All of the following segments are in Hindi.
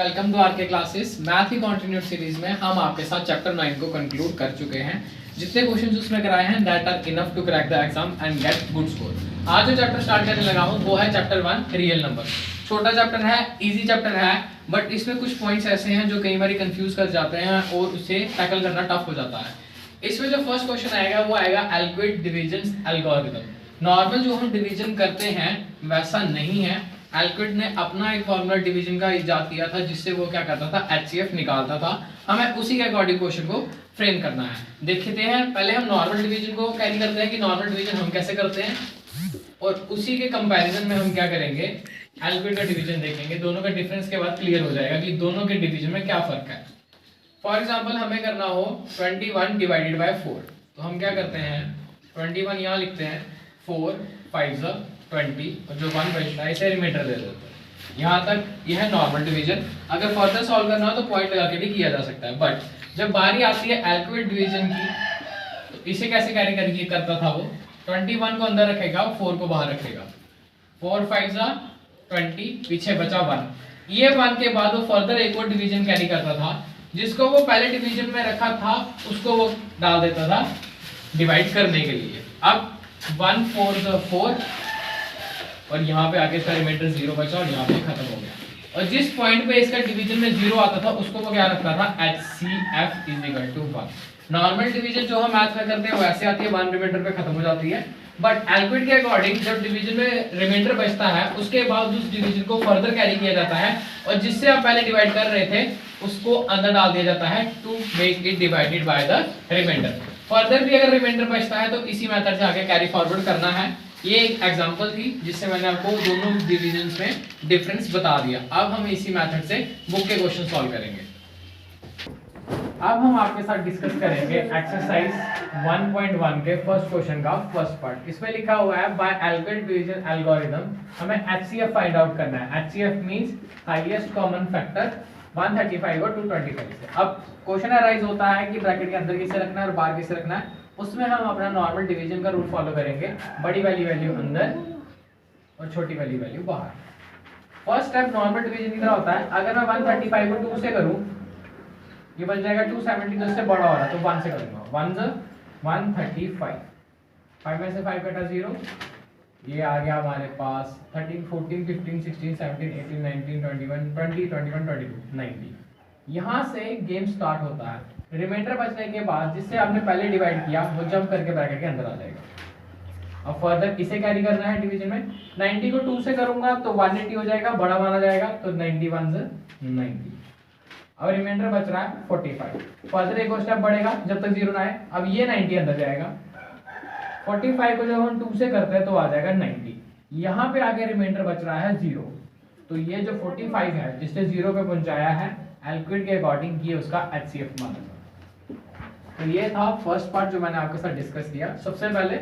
Welcome to RK classes. Math की कंटिन्यूड सीरीज में हम आपके साथ चैप्टर 9 को कंक्लूड कर चुके हैं। जितने क्वेश्चंस उसमें कराए हैं that are enough to crack the exam and get good score. आज जो चैप्टर स्टार्ट करने लगा हूं वो है चैप्टर 1 रियल नंबर। छोटा चैप्टर है, इजी चैप्टर है, बट इसमें कुछ पॉइंट्स ऐसे हैं जो कई बार कंफ्यूज कर जाते हैं और उसे टैकल करना टफ हो जाता है। इसमें जो फर्स्ट क्वेश्चन आएगा वो आएगा एल्क्विड डिविजन एल्गोरिथम। नॉर्मल जो हम डिवीजन करते हैं वैसा नहीं है। एल्क्विड ने अपना एक फॉर्मूला डिवीजन का इजाद किया था जिससे वो क्या करता था, HCF निकालता था। हमें उसी के अकॉर्डिंग क्वेश्चन को फ्रेम करना है। देखते हैं, पहले हम नॉर्मल डिवीजन को कैरी करते हैं कि नॉर्मल डिवीजन हम कैसे करते हैं, और उसी के कंपैरिजन में हम क्या करेंगे, एल्क्विड का डिवीजन देखेंगे। दोनों का डिफरेंस के बाद क्लियर हो जाएगा कि दोनों के डिवीजन में क्या फर्क है। फॉर एग्जाम्पल हमें करना हो 21 डिवाइडेड बाय 4, तो हम क्या करते हैं 21 यहाँ लिखते हैं, 4 5 20 और जो 1 बचता है इसे रिमाइंडर दे देते हैं। यहाँ तक यह है नॉर्मल डिवीजन। अगर फर्दर सॉल्व करना हो तो पॉइंट लगा के भी किया जा सकता है। बट जब बारी आती है एल्क्विड डिवीजन की, तो इसे कैसे कैरी करके करता था वो, 21 को अंदर रखेगा, 4 को बाहर रखेगा, 4 5 20, पीछे बचा 1। ये 1 के बाद वो फर्दर एक और डिवीजन कैरी करता था, जिसको वो पहले डिवीजन में रखा था उसको वो डाल देता था डिवाइड करने के लिए। अब 1 4 4 और यहाँ पे आके इसका रिमाइंडर 0 बचा और यहाँ पे खत्म हो गया। और जिस पॉइंट पे इसका डिवीजन में 0 आता था उसको वो क्या रखता था, HCF = 1। नॉर्मल डिवीजन जो हम मैथ में करते हैं वैसे आती है, 1 रिमाइंडर पे खत्म हो जाती है। बट एल्क्विड के अकॉर्डिंग जब डिवीजन में रिमाइंडर बचता है उसके बाद उस डिवीजन को फर्दर कैरी किया जाता है और जिससे आप पहले डिवाइड कर रहे थे उसको अंदर डाल दिया जाता है to make it divided by the remainder. Further भी अगर रिमाइंडर बचता है तो इसी मेथड से आगे कैरी फॉरवर्ड करना है। ये एक एग्जांपल थी जिससे मैंने आपको दोनों डिवीजन्स में डिफरेंस बता दिया। अब हम इसी मेथड से बुक के क्वेश्चन सॉल्व करेंगे। अब हम आपके साथ डिस्कस करेंगे एक्सरसाइज 1.1 के फर्स्ट क्वेश्चन का फर्स्ट पार्ट। इसमें लिखा हुआ है बाय एल्क्विड डिवीजन एल्गोरिथम हमें HCF फाइंड आउट करना है। HCF means highest common factor 135 और 225 से। अब क्वेश्चन अराइज होता है कि ब्रैकेट के अंदर किसे रखना है और बाहर किसे रखना है। उसमें हम अपना नॉर्मल डिवीजन का रूल फॉलो करेंगे, बड़ी वाली वैल्यू अंदर और छोटी वाली वैल्यू बाहर। फर्स्ट स्टेप नॉर्मल डिवीजन की तरह होता है। अगर मैं 135 को 2 से करूं, ये बन जाएगा 270, तो इससे बड़ा हो रहा है तो 1 से करूंगा। 1 135, 5 में से 5 कटा 0, ये आ गया हमारे पास 13 14 15 16 17 18 19 21 20 21 22 90। यहाँ से गेम स्टार्ट होता है। रिमाइंडर बचने के बाद जिससे आपने पहले डिवाइड किया वो जंप करके ब्रैकेट के अंदर आ जाएगा। अब फर्दर इसे कैरी करना है डिवीजन में। 90 को 2 से करूंगा तो 180 हो जाएगा, बड़ा माना जाएगा, तो 91 90। अब रिमाइंडर बच रहा है 45। फर्दर एक और स्टेप बढ़ेगा जब तक 0 ना आए। अब ये 90 अंदर जाएगा। 45 को जब हम 2 से करते हैं तो आ जाएगा 90। यहाँ पे आगे रिमाइंडर बच रहा है 0, तो ये जो 45 है जिससे 0 पे पहुंचाया है एल्क्विड के अकॉर्डिंग ये उसका HCF माना। तो ये था फर्स्ट पार्ट जो मैंने आपके साथ डिस्कस किया। सबसे पहले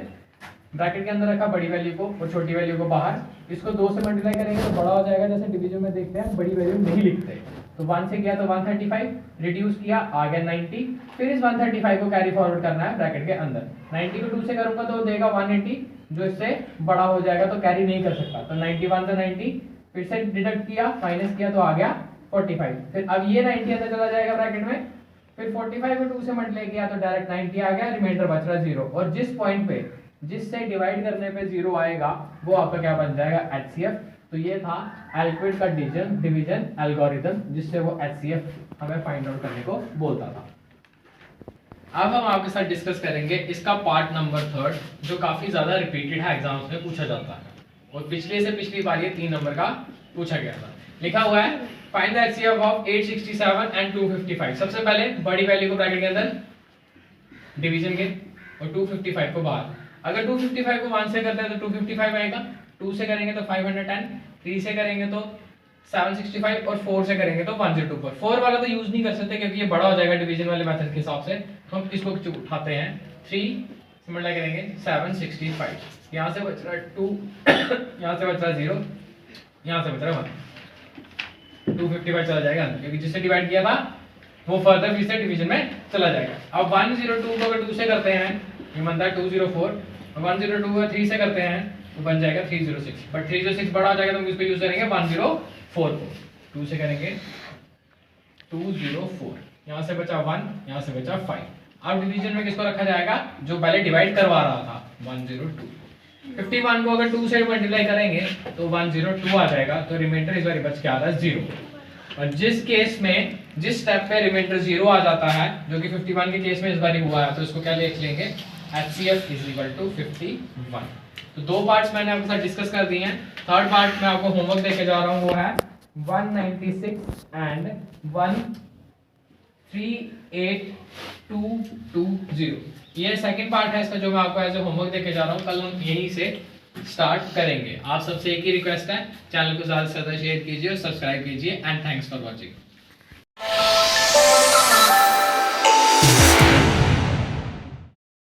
ब्रैकेट के अंदर रखा बड़ी वैल्यू को और छोटी वैल्यू को बाहर। इसको 2 से मल्टीप्लाई करेंगे तो बड़ा हो जाएगा, जैसे डिवीजन में देखते हैं बड़ी वैल्यू नहीं लिखते। तो 1 से किया तो 135, रिड्यूस किया आ गया 90। फिर इस 135 को कैरी फॉरवर्ड करना है ब्रैकेट के अंदर। 90 को 2 से करूंगा तो देगा 180, जो इससे बड़ा हो जाएगा तो कैरी नहीं कर सकता। तो 91 से 90, फिर से डिडक्ट किया, माइनस किया तो आ गया 45। फिर अब ये 90 अंदर चला जाएगा ब्रैकेट में। फिर 45 को 2 से मल्टीप्लाई किया तो डायरेक्ट 90 आ गया, रिमाइंडर बच रहा 0। और जिस पॉइंट पे जिससे डिवाइड करने पे 0 आएगा वो आपका क्या बन जाएगा, HCF। तो ये था एल्क्विड का डिवीजन एल्गोरिथम जिससे वो HCF हमें फाइंड आउट करने को बोलता था। अब हम आपके साथ डिस्कस करेंगे इसका पार्ट नंबर 3 जो काफी ज्यादा रिपीटेड है, एग्जाम्स में पूछा जाता है और पिछले से पिछली बार ये 3 नंबर का पूछा गया था। लिखा हुआ है find the HCF of 867 and 255। सबसे पहले बड़ी वैल्यू को ब्रैकेट के अंदर डिवीजन के और 255 को बाहर। अगर 255 को 1 से करते हैं तो 255 आएगा, 2 से करेंगे तो 510, 3 से करेंगे तो 765 और 4 से करेंगे तो 1024। 4 वाला तो यूज नहीं कर सकते क्योंकि ये बड़ा हो जाएगा डिवीजन वाले मेथड के हिसाब से। हम इसको उठाते हैं, 3 से मल्टीप्लाई करेंगे 765, यहाँ से बच रहा है 2, यहाँ से बच रहा है 0, यहाँ से बच रहा है 1। 255 चला जाएगा क्योंकि जिससे डिवाइड किया था वो फर्दर फिर से डिवीजन में चला जाएगा। अब 102 को अगर 2 से करते हैं ये बनता है 204, 102 को 3 से करते हैं तो बन जाएगा 306। बट 306 बड़ा हो जाएगा तो हम इसको यूज करेंगे 1044 को। 2 से करेंगे 204, यहाँ से बचा 1, यहाँ से बचा 5। अब डिवीजन में किसको रखा जाएगा? जो पहले डिवाइड करवा रहा था, 102। 51 को अगर 2 से मल्टीप्लाई करेंगे तो 102 आ जाएगा, तो रिमाइंडर इस बार बच के आ रहा है 0। और जिस केस में जिस स्टेप पे रिमाइंडर 0 आ जाता है, जो कि 51 के केस में इस बार हुआ है, तो इसको क्या लिख लेंगे? HCF is equal to 51। तो 2 पार्ट्स मैंने आपके साथ डिस्कस कर दिए हैं। थर्ड पार्ट में आपको होमवर्क देके जा रहा हूँ, वो है 196 एंड 138220। ये सेकंड पार्ट है इसका, जो मैं आपको एज ए होमवर्क देके जा रहा हूँ। कल हम यहीं से स्टार्ट करेंगे। आप सबसे एक ही रिक्वेस्ट है, चैनल को ज़्यादा से ज़्यादा शेयर कीजिए और सब्सक्राइब कीजिए। And thanks for watching.